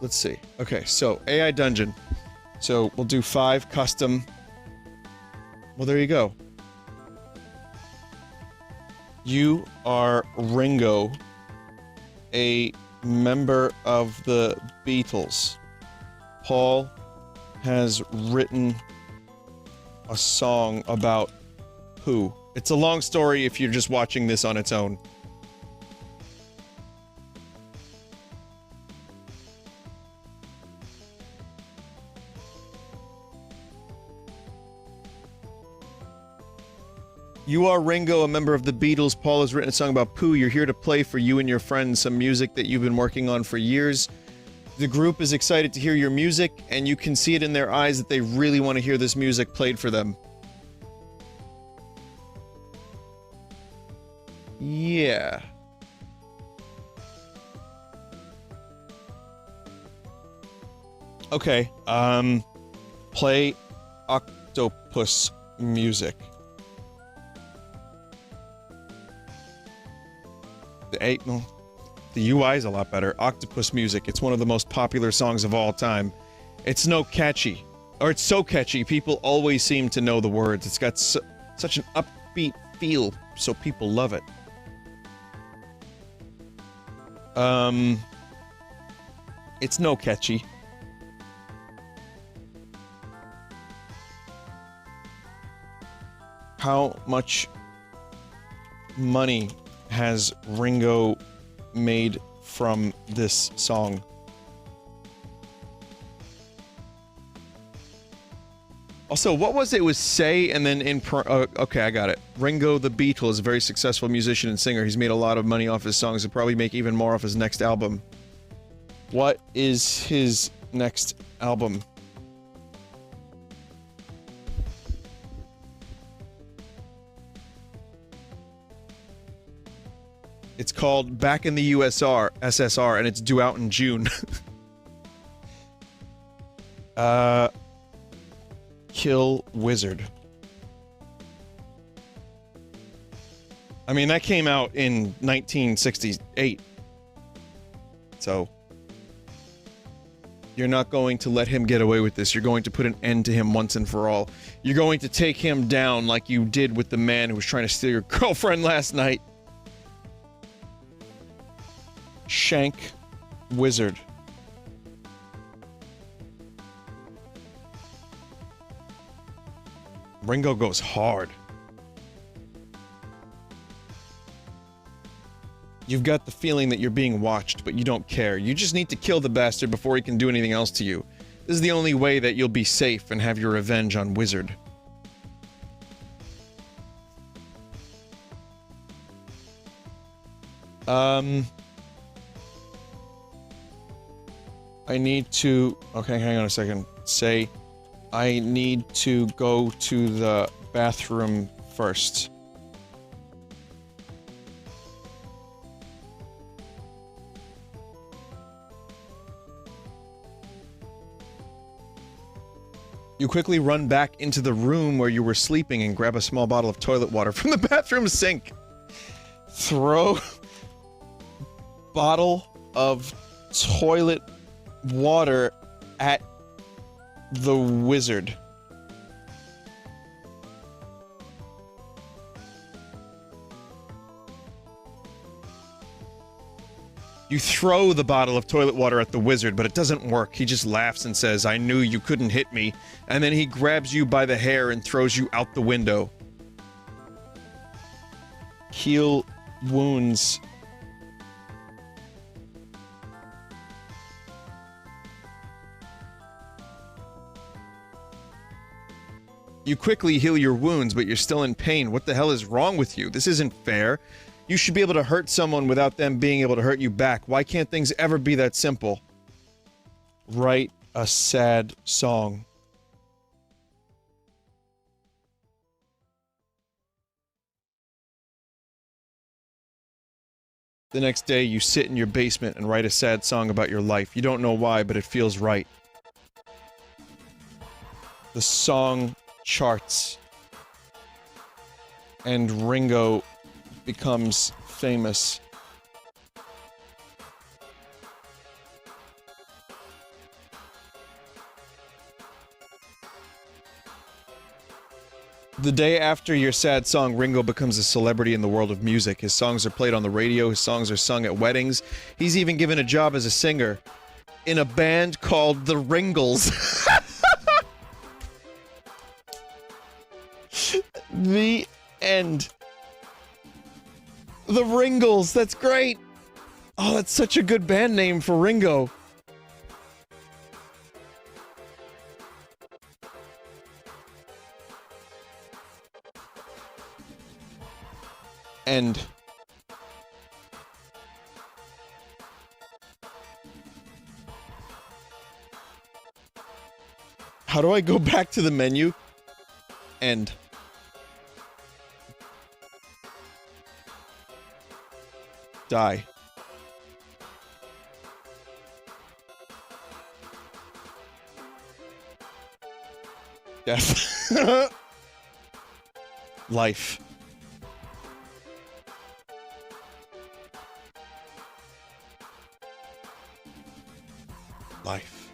let's see. Okay, so AI dungeon. So we'll do 5 custom. Well, there you go. You are Ringo, a member of the Beatles. Paul has written a song about who? It's a long story if you're just watching this on its own. You are Ringo, a member of the Beatles. Paul has written a song about poo. You're here to play for you and your friends some music that you've been working on for years. The group is excited to hear your music, and you can see it in their eyes that they really want to hear this music played for them. Yeah. Okay, play octopus music. The UI is a lot better. Octopus music. It's one of the most popular songs of all time. It's so catchy, people always seem to know the words. It's got such an upbeat feel, so people love it. It's no catchy. How much money has Ringo made from this song? Also, what was it? It was say and then in okay, I got it. Ringo the Beatle is a very successful musician and singer. He's made a lot of money off his songs. He'll probably make even more off his next album. What is his next album? It's called Back in the SSR, and it's due out in June. Kill Wizard. I mean, that came out in 1968. So, you're not going to let him get away with this. You're going to put an end to him once and for all. You're going to take him down like you did with the man who was trying to steal your girlfriend last night. Shank Wizard. Ringo goes hard. You've got the feeling that you're being watched, but you don't care. You just need to kill the bastard before he can do anything else to you. This is the only way that you'll be safe and have your revenge on Wizard. I need to... Okay, hang on a second. Say, I need to go to the bathroom first. You quickly run back into the room where you were sleeping and grab a small bottle of toilet water from the bathroom sink. Throw bottle of toilet water at the wizard. You throw the bottle of toilet water at the wizard, but it doesn't work. He just laughs and says, "I knew you couldn't hit me," and then he grabs you by the hair and throws you out the window. Heal wounds. You quickly heal your wounds, but you're still in pain. What the hell is wrong with you? This isn't fair. You should be able to hurt someone without them being able to hurt you back. Why can't things ever be that simple? Write a sad song. The next day, you sit in your basement and write a sad song about your life. You don't know why, but it feels right. The song charts. And Ringo becomes famous. The day after your sad song, Ringo becomes a celebrity in the world of music. His songs are played on the radio, his songs are sung at weddings. He's even given a job as a singer in a band called the Ringles. The end. The Ringles, that's great! Oh, that's such a good band name for Ringo. End. How do I go back to the menu? End. Die. Death. Life. Life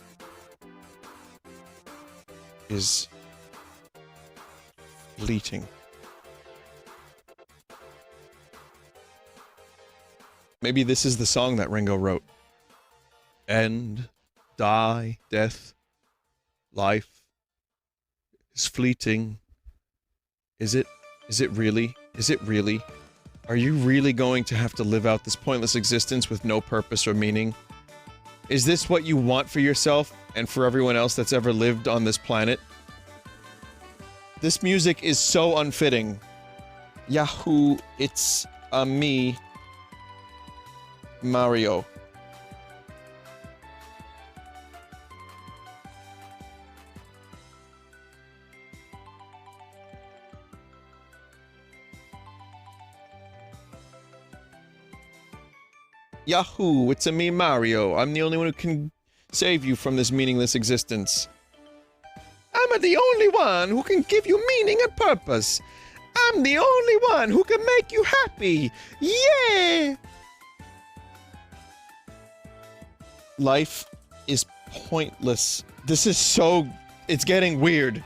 is fleeting. Maybe this is the song that Ringo wrote. End, die, death, life is fleeting. Is it? Is it really? Is it really? Are you really going to have to live out this pointless existence with no purpose or meaning? Is this what you want for yourself and for everyone else that's ever lived on this planet? This music is so unfitting. Yahoo, it's me, Mario. Yahoo, it's me, Mario. I'm the only one who can save you from this meaningless existence. I'm the only one who can give you meaning and purpose. I'm the only one who can make you happy. Yeah! Life is pointless. This is so... It's getting weird.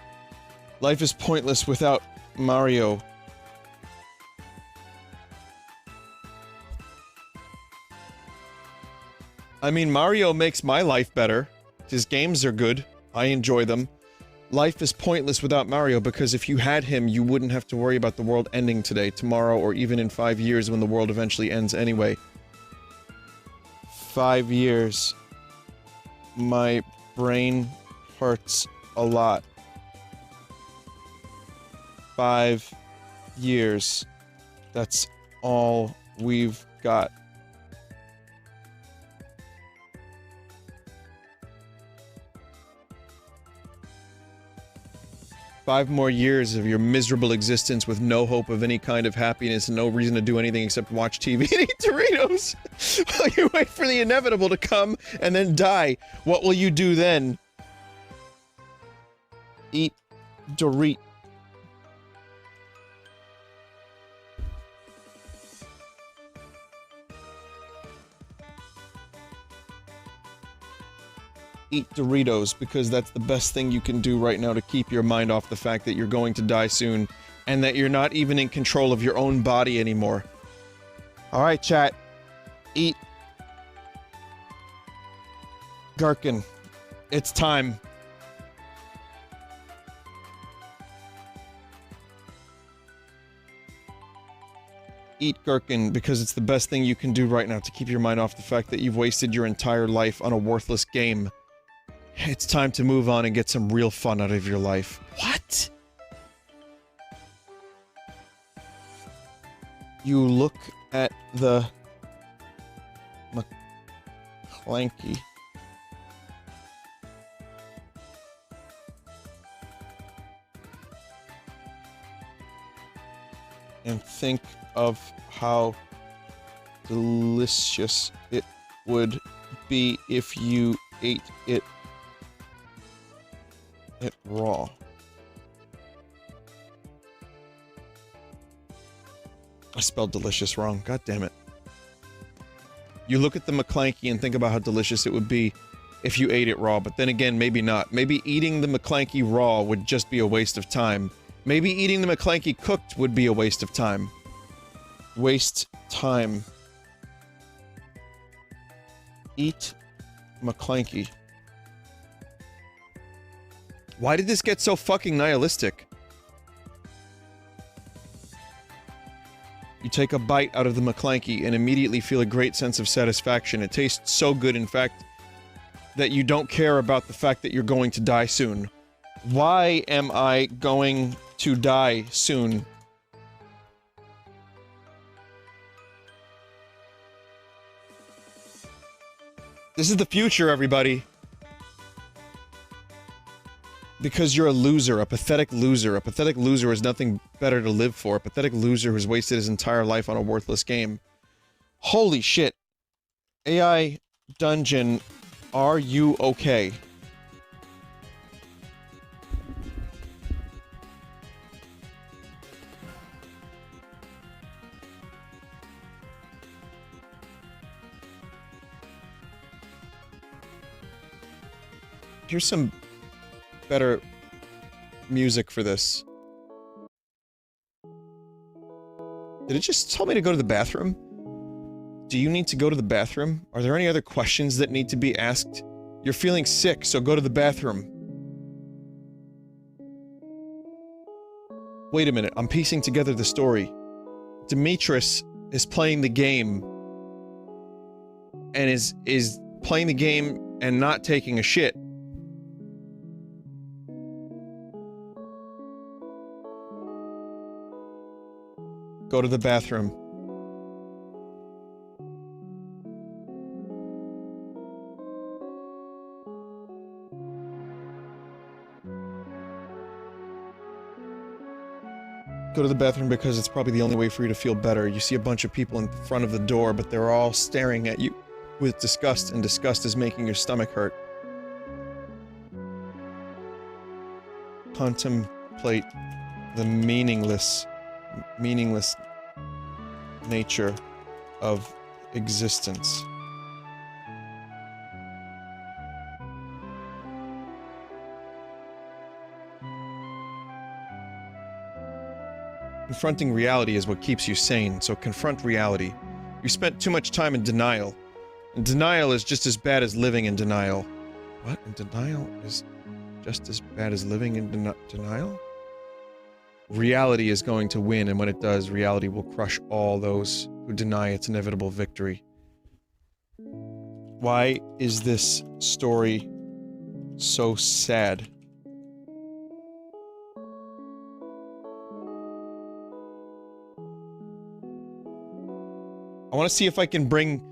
Life is pointless without Mario. I mean, Mario makes my life better. His games are good. I enjoy them. Life is pointless without Mario because if you had him, you wouldn't have to worry about the world ending today, tomorrow, or even in 5 years when the world eventually ends anyway. 5 years. My brain hurts a lot. 5 years. That's all we've got. Five more years of your miserable existence with no hope of any kind of happiness and no reason to do anything except watch TV and eat Doritos while you wait for the inevitable to come and then die. What will you do then? Eat Dorit. Eat Doritos, because that's the best thing you can do right now to keep your mind off the fact that you're going to die soon, and that you're not even in control of your own body anymore. Alright, chat. Eat Gherkin. It's time. Eat Gherkin, because it's the best thing you can do right now to keep your mind off the fact that you've wasted your entire life on a worthless game. It's time to move on and get some real fun out of your life. What? You look at the... McClanky. And think of how delicious it would be if you ate it raw. I spelled delicious wrong. God damn it. You look at the McClanky and think about how delicious it would be if you ate it raw, but then again, maybe not. Maybe eating the McClanky raw would just be a waste of time, Maybe eating the McClanky cooked would be a waste of time. Waste time. Eat McClanky. Why did this get so fucking nihilistic? You take a bite out of the McClanky and immediately feel a great sense of satisfaction. It tastes so good, in fact, that you don't care about the fact that you're going to die soon. Why am I going to die soon? This is the future, everybody. Because you're a loser, a pathetic loser. A pathetic loser is nothing better to live for. A pathetic loser who's wasted his entire life on a worthless game. Holy shit. AI Dungeon, are you okay? Here's some better music for this. Did it just tell me to go to the bathroom? Do you need to go to the bathroom? Are there any other questions that need to be asked? You're feeling sick, so go to the bathroom. Wait a minute, I'm piecing together the story. Demetrius is playing the game. And is playing the game and not taking a shit. Go to the bathroom. Go to the bathroom because it's probably the only way for you to feel better. You see a bunch of people in front of the door, but they're all staring at you with disgust, and disgust is making your stomach hurt. Contemplate the meaningless nature of existence. Confronting reality is what keeps you sane, so confront reality. You spent too much time in denial. And denial is just as bad as living in denial. What? And denial is just as bad as living in denial? Reality is going to win, and when it does, reality will crush all those who deny its inevitable victory. Why is this story so sad? I want to see if I can bring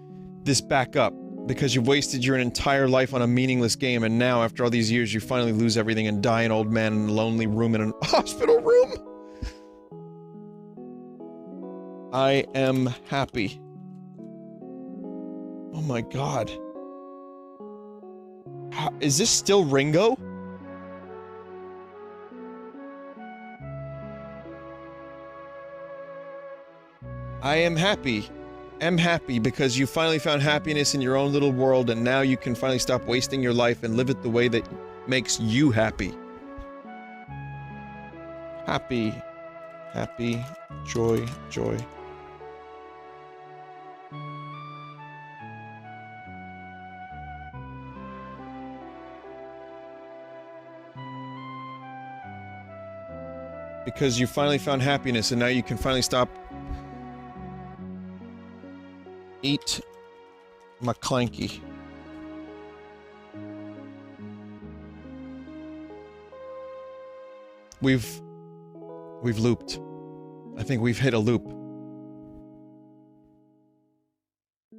this back up, because you've wasted your entire life on a meaningless game, and now, after all these years, you finally lose everything and die an old man in a lonely room in a hospital room? I am happy. Oh my god. Is this still Ringo? I am happy. Am happy because you finally found happiness in your own little world, and now you can finally stop wasting your life and live it the way that makes you happy. Happy. Happy. Joy. Joy. Because you finally found happiness, and now you can finally stop. Eat McClanky. We've looped. I think we've hit a loop.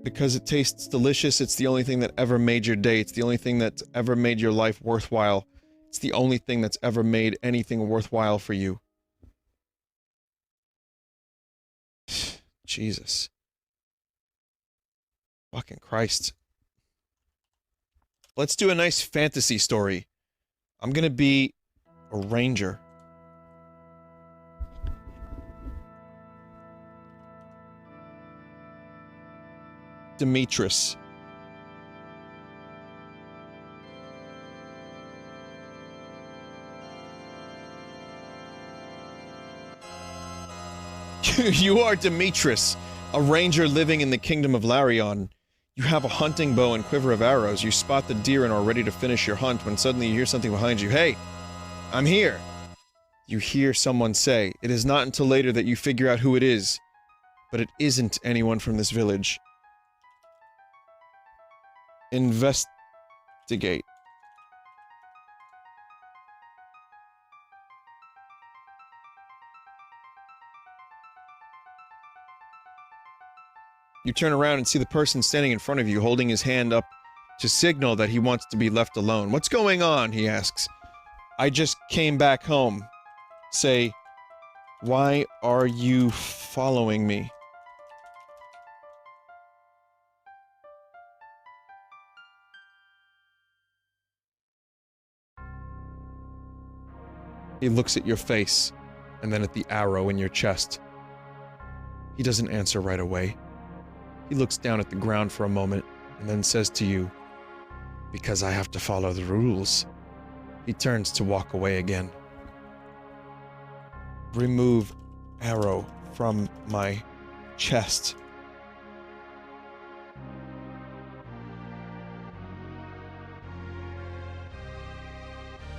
Because it tastes delicious, it's the only thing that ever made your day. It's the only thing that's ever made your life worthwhile. It's the only thing that's ever made anything worthwhile for you. Jesus. Fucking Christ. Let's do a nice fantasy story. I'm gonna be a ranger. Demetrius. You are Demetrius, a ranger living in the kingdom of Larion. You have a hunting bow and quiver of arrows. You spot the deer and are ready to finish your hunt when suddenly you hear something behind you. Hey! I'm here! You hear someone say. It is not until later that you figure out who it is. But it isn't anyone from this village. Investigate. You turn around and see the person standing in front of you holding his hand up to signal that he wants to be left alone. What's going on? He asks. I just came back home. Say, why are you following me? He looks at your face, and then at the arrow in your chest. He doesn't answer right away. He looks down at the ground for a moment, and then says to you, because I have to follow the rules. He turns to walk away again. Remove arrow from my chest.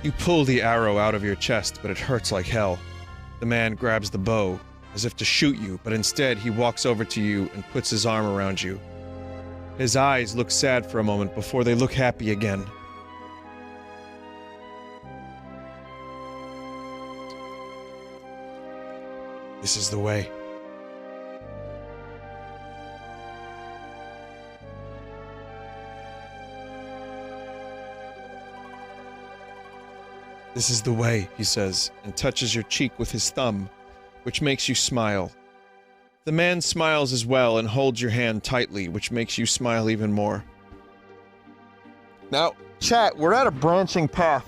You pull the arrow out of your chest, but it hurts like hell. The man grabs the bow, as if to shoot you, but instead he walks over to you and puts his arm around you. His eyes look sad for a moment before they look happy again. This is the way. This is the way, he says, and touches your cheek with his thumb, which makes you smile. The man smiles as well and holds your hand tightly, which makes you smile even more. Now, chat, we're at a branching path.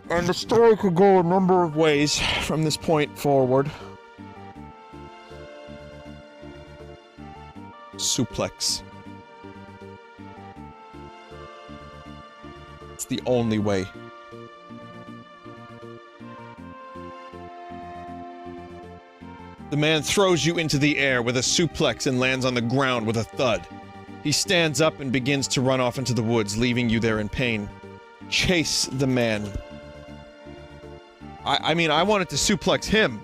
And the story could go a number of ways from this point forward. Suplex. It's the only way. The man throws you into the air with a suplex and lands on the ground with a thud. He stands up and begins to run off into the woods, leaving you there in pain. Chase the man. I mean, I wanted to suplex him.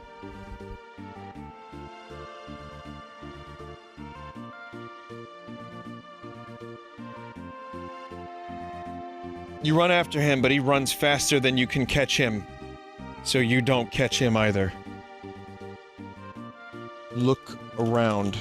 You run after him, but he runs faster than you can catch him. So you don't catch him either. Look around.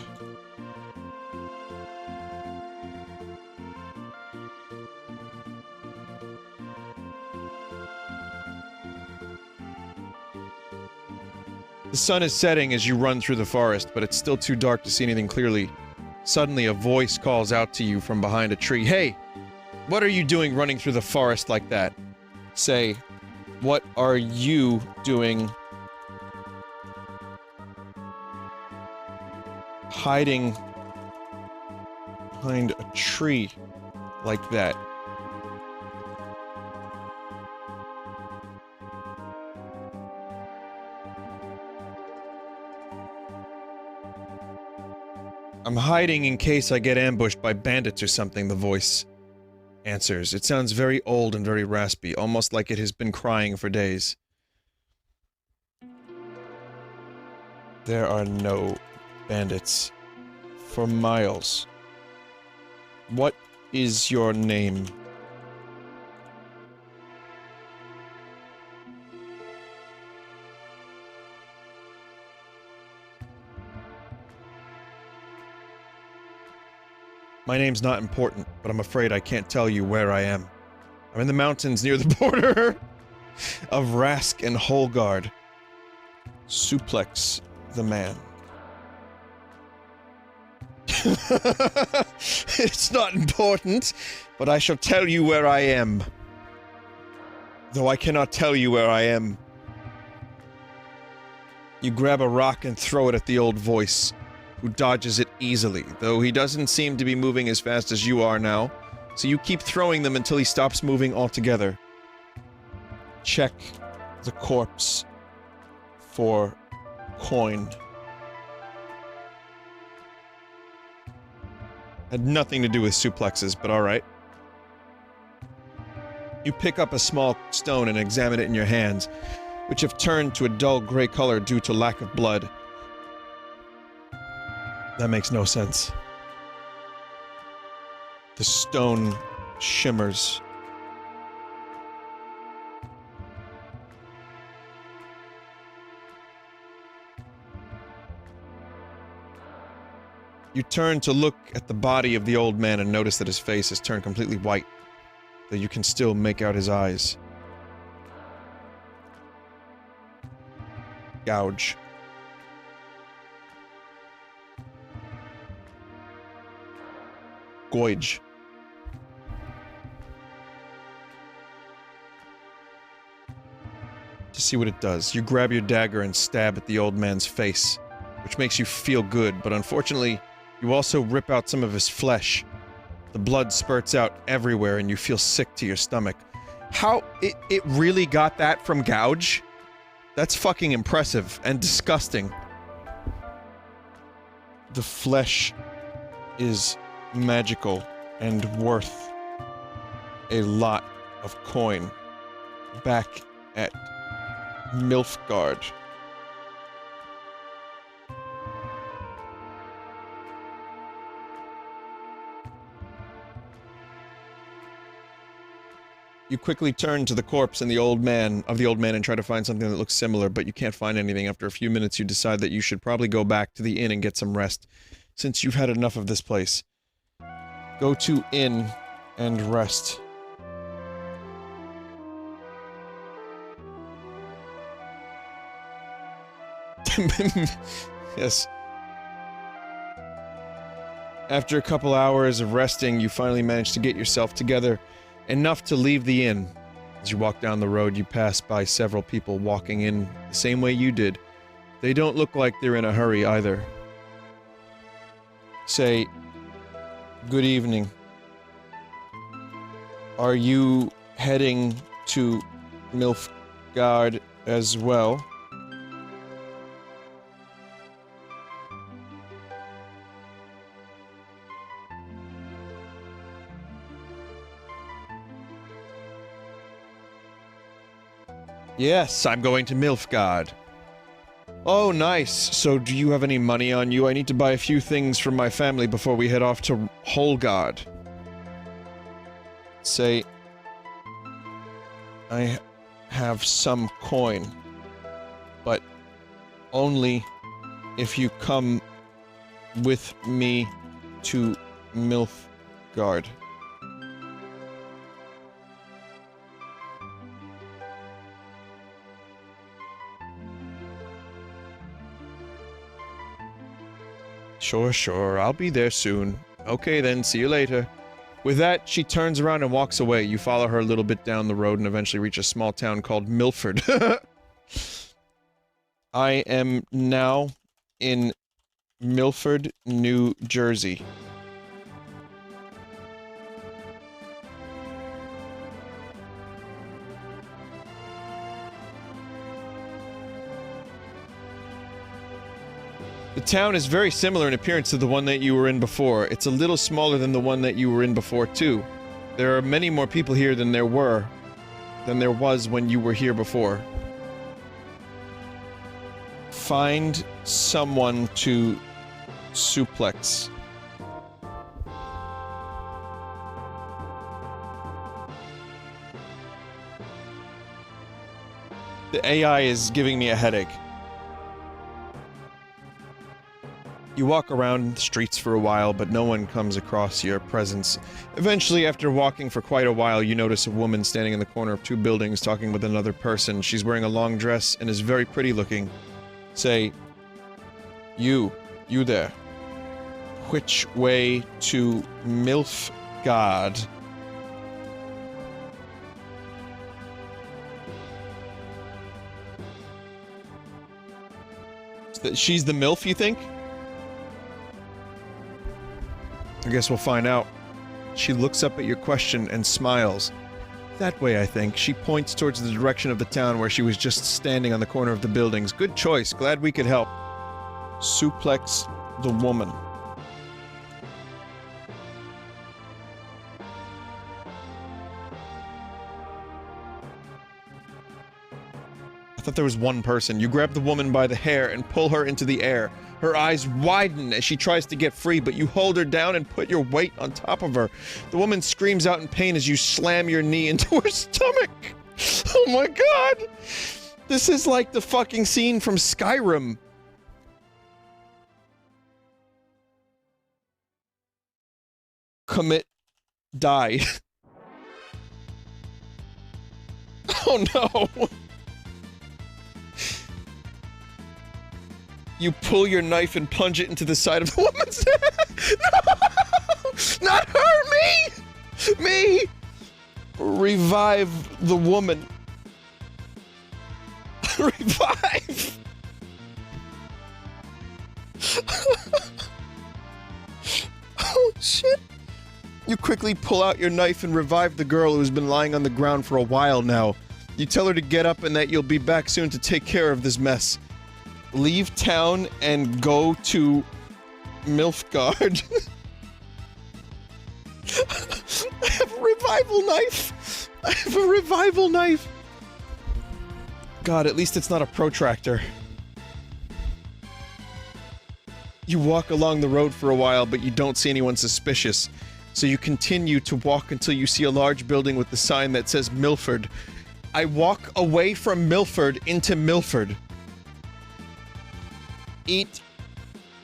The sun is setting as you run through the forest, but it's still too dark to see anything clearly. Suddenly, a voice calls out to you from behind a tree. Hey! What are you doing running through the forest like that? Say, what are you doing hiding behind a tree like that? I'm hiding in case I get ambushed by bandits or something, the voice answers. It sounds very old and very raspy, almost like it has been crying for days. There are no bandits. For miles. What is your name? My name's not important, but I'm afraid I can't tell you where I am. I'm in the mountains near the border of Rask and Holgard. Suplex the man. It's not important, but I shall tell you where I am. Though I cannot tell you where I am. You grab a rock and throw it at the old voice, who dodges it easily, though he doesn't seem to be moving as fast as you are now, so you keep throwing them until he stops moving altogether. Check the corpse for coin. Had nothing to do with suplexes, but alright. You pick up a small stone and examine it in your hands, which have turned to a dull gray color due to lack of blood. That makes no sense. The stone shimmers. You turn to look at the body of the old man and notice that his face has turned completely white, though you can still make out his eyes. Gouge. Goige. To see what it does, you grab your dagger and stab at the old man's face, which makes you feel good, but unfortunately, you also rip out some of his flesh. The blood spurts out everywhere and you feel sick to your stomach. How? It really got that from Gouge? That's fucking impressive and disgusting. The flesh is magical and worth a lot of coin. Back at Nilfgaard. You quickly turn to the corpse and the old man and try to find something that looks similar, but you can't find anything. After a few minutes, you decide that you should probably go back to the inn and get some rest, since you've had enough of this place. Go to inn and rest. Yes. After a couple hours of resting, you finally manage to get yourself together enough to leave the inn. As you walk down the road, you pass by several people walking in the same way you did. They don't look like they're in a hurry either. Say, good evening. Are you heading to Nilfgaard as well? Yes, I'm going to Nilfgaard. Oh, nice. So do you have any money on you? I need to buy a few things from my family before we head off to Holgard. Say, I have some coin, but only if you come with me to Nilfgaard. Sure, I'll be there soon. Okay then, see you later. With that, she turns around and walks away. You follow her a little bit down the road and eventually reach a small town called Milford. I am now in Milford, New Jersey. The town is very similar in appearance to the one that you were in before. It's a little smaller than the one that you were in before, too. There are many more people here than there was when you were here before. Find someone to suplex. The AI is giving me a headache. You walk around the streets for a while, but no one comes across your presence. Eventually, after walking for quite a while, you notice a woman standing in the corner of two buildings talking with another person. She's wearing a long dress and is very pretty looking. Say, you there. Which way to Nilfgaard? She's the MILF, you think? I guess we'll find out. She looks up at your question and smiles. That way, I think. She points towards the direction of the town where she was just standing on the corner of the buildings. Good choice. Glad we could help. Suplex the woman. I thought there was one person. You grab the woman by the hair and pull her into the air. Her eyes widen as she tries to get free, but you hold her down and put your weight on top of her. The woman screams out in pain as you slam your knee into her stomach. Oh my god! This is like the fucking scene from Skyrim. Commit. Die. Oh no! You pull your knife and plunge it into the side of the woman's head. No! Not her! Me! Me! Revive the woman. Revive! Oh shit. You quickly pull out your knife and revive the girl who's been lying on the ground for a while now. You tell her to get up and that you'll be back soon to take care of this mess. Leave town and go to Milfgard. I have a revival knife! I have a revival knife! God, at least it's not a protractor. You walk along the road for a while, but you don't see anyone suspicious. So you continue to walk until you see a large building with the sign that says Milford. I walk away from Milford into Milford. Eat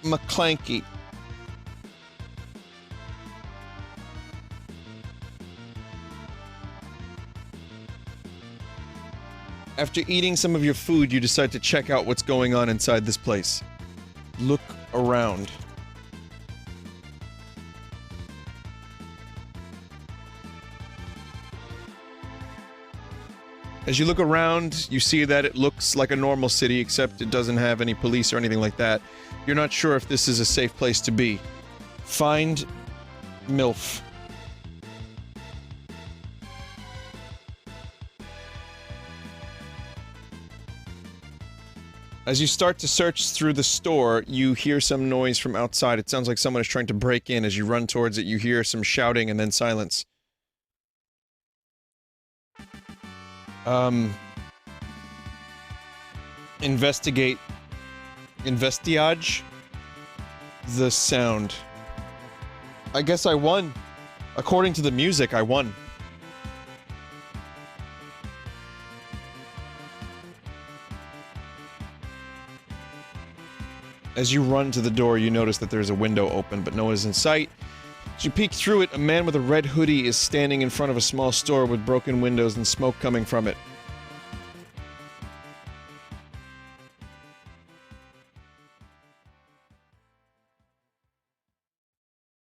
McClanky. After eating some of your food, you decide to check out what's going on inside this place. Look around. As you look around, you see that it looks like a normal city, except it doesn't have any police or anything like that. You're not sure if this is a safe place to be. Find MILF. As you start to search through the store, you hear some noise from outside. It sounds like someone is trying to break in. As you run towards it, you hear some shouting and then silence. Investigate. Investiage? The sound. I guess I won. According to the music, I won. As you run to the door, you notice that there's a window open, but no one is in sight. As you peek through it, a man with a red hoodie is standing in front of a small store with broken windows and smoke coming from it.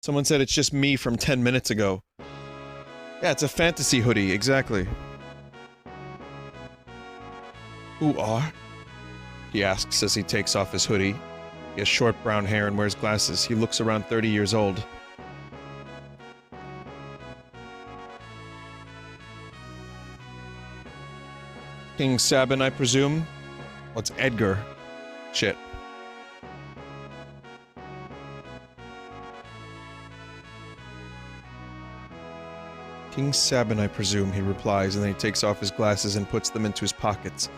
Someone said it's just me from 10 minutes ago. Yeah, it's a fantasy hoodie, exactly. Who are? He asks as he takes off his hoodie. He has short brown hair and wears glasses. He looks around 30 years old. King Sabin, I presume? What's Edgar? Shit. King Sabin, I presume, he replies, and then he takes off his glasses and puts them into his pockets.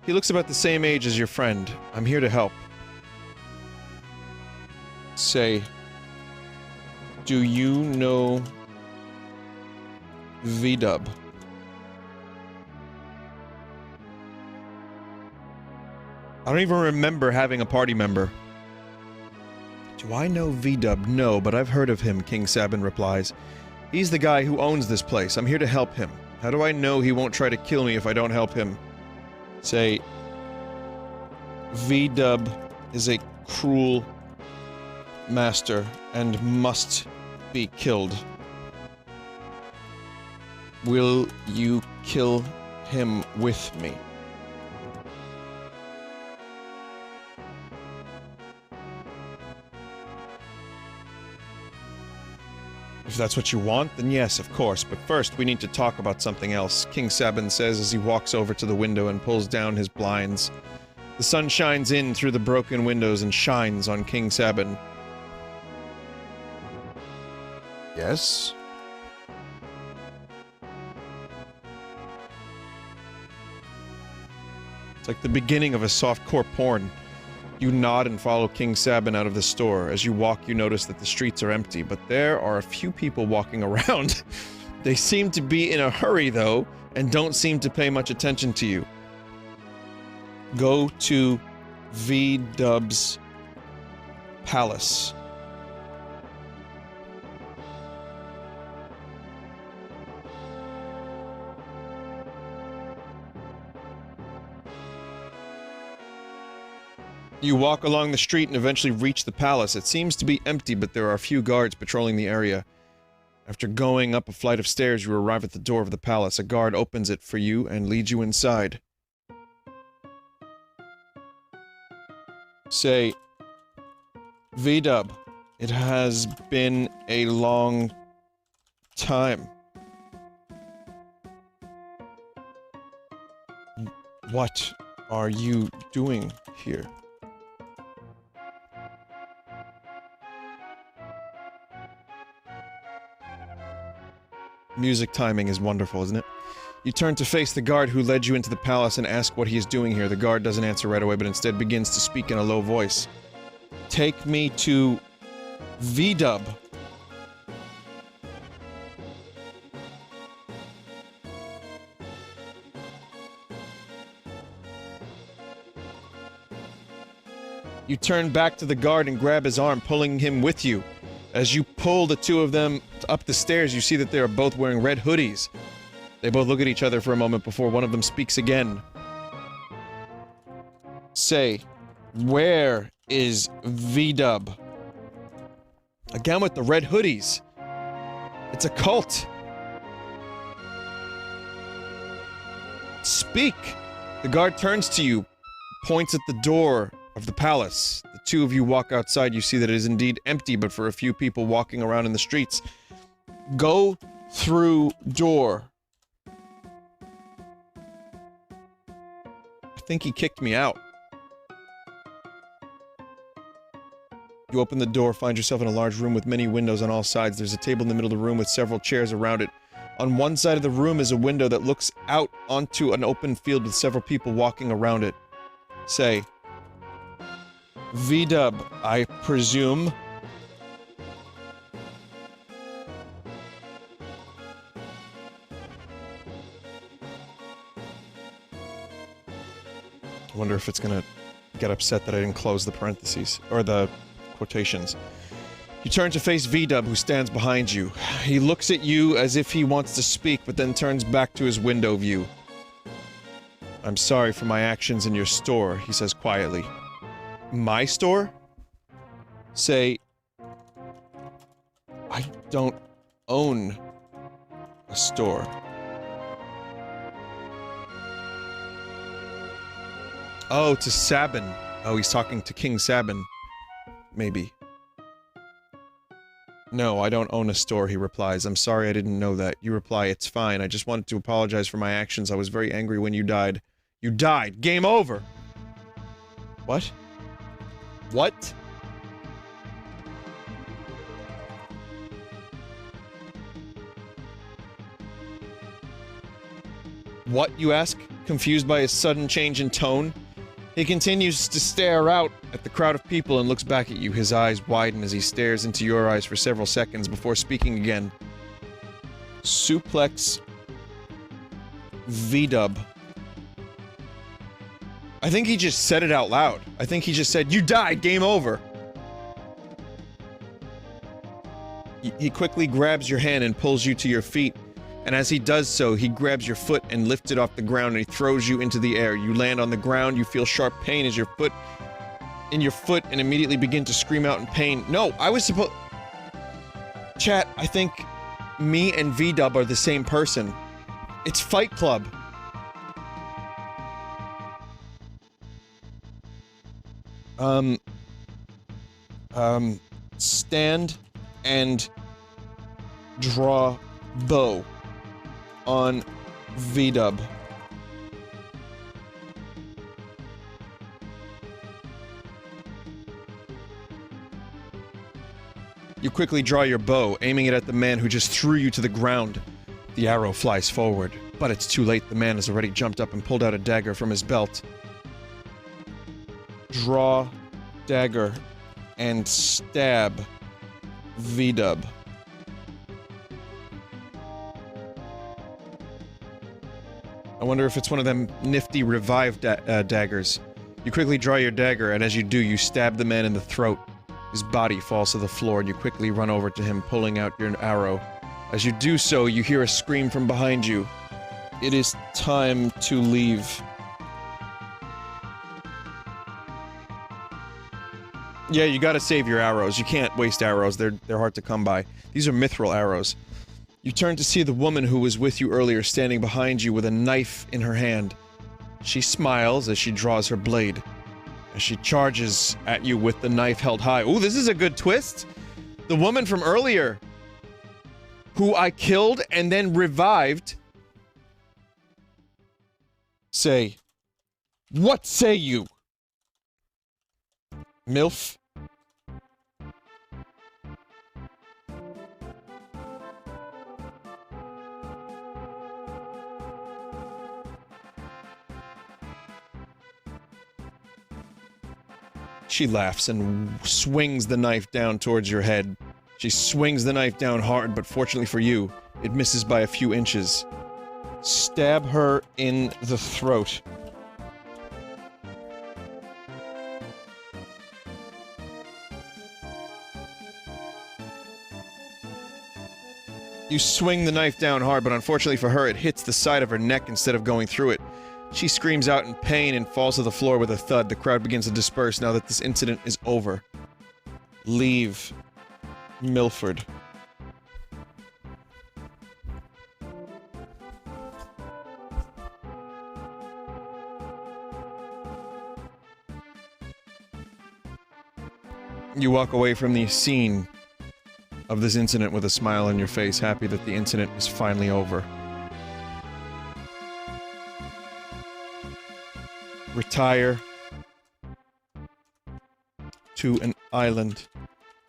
He looks about the same age as your friend. I'm here to help. Say, do you know V-Dub? I don't even remember having a party member. Do I know V-Dub? No, but I've heard of him, King Sabin replies. He's the guy who owns this place. I'm here to help him. How do I know he won't try to kill me if I don't help him? Say, V-Dub is a cruel master and must be killed. Will you kill him with me? If that's what you want, then yes, of course, but first we need to talk about something else, King Sabin says as he walks over to the window and pulls down his blinds. The sun shines in through the broken windows and shines on King Sabin. Yes? It's like the beginning of a softcore porn. You nod and follow King Sabin out of the store. As you walk, you notice that the streets are empty, but there are a few people walking around. They seem to be in a hurry, though, and don't seem to pay much attention to you. Go to V-Dub's palace. You walk along the street and eventually reach the palace. It seems to be empty, but there are a few guards patrolling the area. After going up a flight of stairs, you arrive at the door of the palace. A guard opens it for you and leads you inside. Say, V-Dub, it has been a long time. What are you doing here? Music timing is wonderful, isn't it? You turn to face the guard who led you into the palace and ask what he is doing here. The guard doesn't answer right away, but instead begins to speak in a low voice. Take me to V-Dub. You turn back to the guard and grab his arm, pulling him with you. As you pull the two of them up the stairs, you see that they are both wearing red hoodies. They both look at each other for a moment before one of them speaks again. Say, where is V-Dub? Again with the red hoodies. It's a cult. Speak! The guard turns to you, points at the door of the palace. The two of you walk outside. You see that it is indeed empty, but for a few people walking around in the streets. Go through door. I think he kicked me out. You open the door, find yourself in a large room with many windows on all sides. There's a table in the middle of the room with several chairs around it. On one side of the room is a window that looks out onto an open field with several people walking around it. Say, V-Dub, I presume. I wonder if it's gonna get upset that I didn't close the parentheses, or the quotations. You turn to face V-Dub, who stands behind you. He looks at you as if he wants to speak, but then turns back to his window view. I'm sorry for my actions in your store, he says quietly. My store? Say, I don't own a store. Oh, to Sabin. Oh, he's talking to King Sabin. Maybe. No, I don't own a store, he replies. I'm sorry, I didn't know that. You reply, it's fine. I just wanted to apologize for my actions. I was very angry when you died. You died! Game over! What? What? What, you ask, confused by his sudden change in tone? He continues to stare out at the crowd of people and looks back at you. His eyes widen as he stares into your eyes for several seconds before speaking again. Suplex V-Dub. I think he just said it out loud. I think he just said, you died, game over. He quickly grabs your hand and pulls you to your feet. And as he does so, he grabs your foot and lifts it off the ground and he throws you into the air. You land on the ground, you feel sharp pain as your foot and immediately begin to scream out in pain. No, I was supposed... Chat, I think me and V-Dub are the same person. It's Fight Club. Stand and draw bow on V-dub. You quickly draw your bow, aiming it at the man who just threw you to the ground. The arrow flies forward, but it's too late. The man has already jumped up and pulled out a dagger from his belt. Draw dagger and stab V-dub. I wonder if it's one of them nifty revived daggers. You quickly draw your dagger, and as you do, you stab the man in the throat. His body falls to the floor, and you quickly run over to him, pulling out your arrow. As you do so, you hear a scream from behind you. It is time to leave. Yeah, you gotta save your arrows. You can't waste arrows. They're hard to come by. These are mithril arrows. You turn to see the woman who was with you earlier standing behind you with a knife in her hand. She smiles as she draws her blade. As she charges at you with the knife held high. Ooh, this is a good twist! The woman from earlier, who I killed and then revived. Say, what say you? MILF? She laughs and swings the knife down towards your head. She swings the knife down hard, but fortunately for you, it misses by a few inches. Stab her in the throat. You swing the knife down hard, but unfortunately for her, it hits the side of her neck instead of going through it. She screams out in pain and falls to the floor with a thud. The crowd begins to disperse now that this incident is over. Leave Milford. You walk away from the scene of this incident with a smile on your face, happy that the incident is finally over. Retire to an island,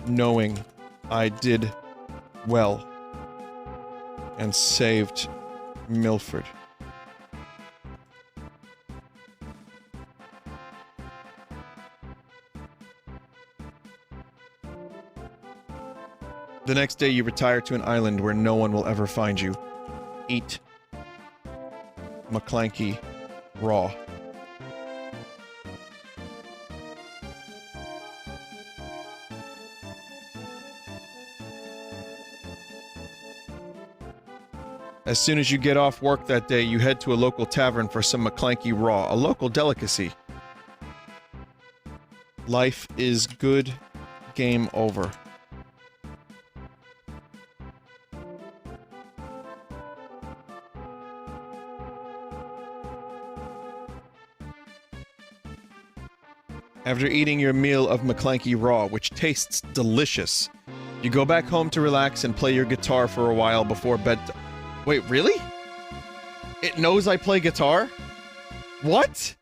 knowing I did well and saved Milford. The next day you retire to an island where no one will ever find you. Eat McClanky raw. As soon as you get off work that day, you head to a local tavern for some McClanky raw, a local delicacy. Life is good. Game over. After eating your meal of McClanky raw, which tastes delicious, you go back home to relax and play your guitar for a while before bedtime. Wait, really? It knows I play guitar? What?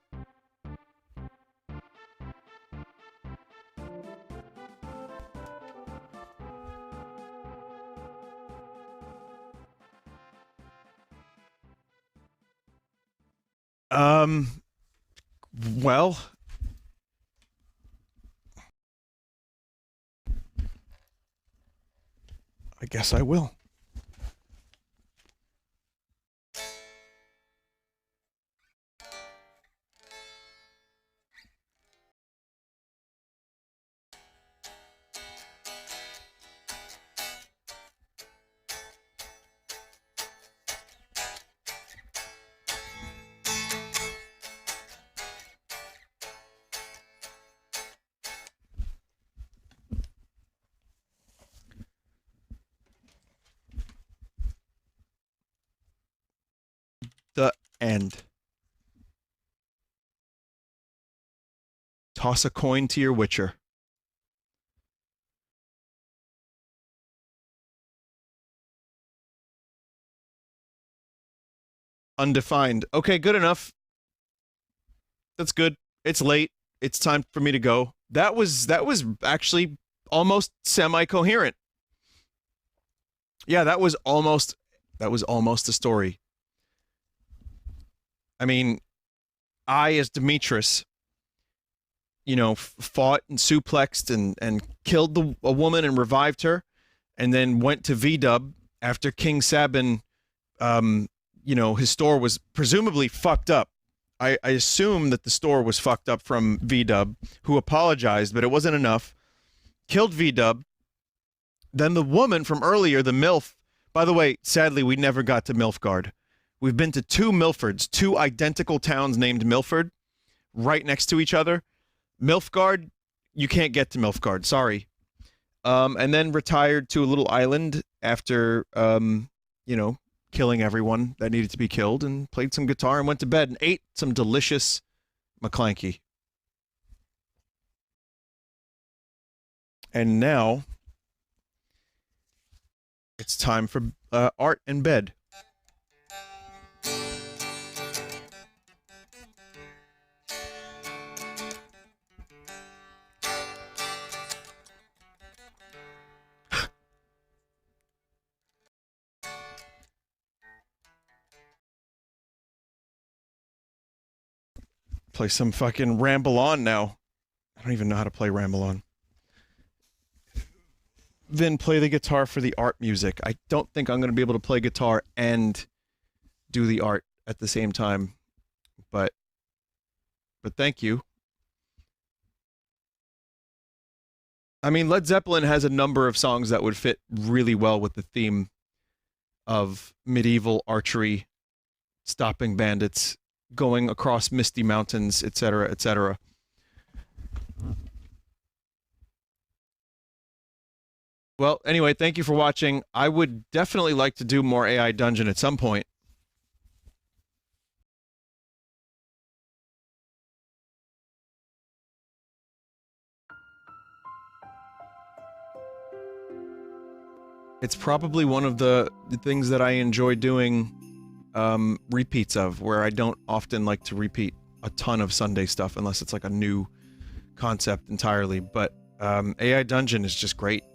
Well... I guess I will. The end. Toss a coin to your witcher. Undefined. Okay, good enough. That's good. It's late. It's time for me to go. That was actually almost semi-coherent. Yeah, that was almost a story. I mean, I as Demetrius, you know, fought and suplexed and killed a woman and revived her, and then went to V-Dub after King Sabin, you know, his store was presumably fucked up. I assume that the store was fucked up from V-Dub, who apologized, but it wasn't enough. Killed V-Dub. Then the woman from earlier, the MILF. By the way, sadly, we never got to Milfgard. We've been to 2 Milfords, 2 identical towns named Milford, right next to each other. Milfgard, you can't get to Milfgard, sorry. And then retired to a little island after, you know, killing everyone that needed to be killed, and played some guitar and went to bed and ate some delicious McClanky. And now it's time for art and bed. Play some fucking Ramble On now. I don't even know how to play Ramble On. Then play the guitar for the art music. I don't think I'm going to be able to play guitar and do the art at the same time. But thank you. I mean, Led Zeppelin has a number of songs that would fit really well with the theme of medieval archery, stopping bandits, going across misty mountains, etc., etc. Well, anyway, thank you for watching. I would definitely like to do more AI Dungeon at some point. It's probably one of the things that I enjoy doing repeats of, where I don't often like to repeat a ton of Sunday stuff unless it's like a new concept entirely. But AI Dungeon is just great.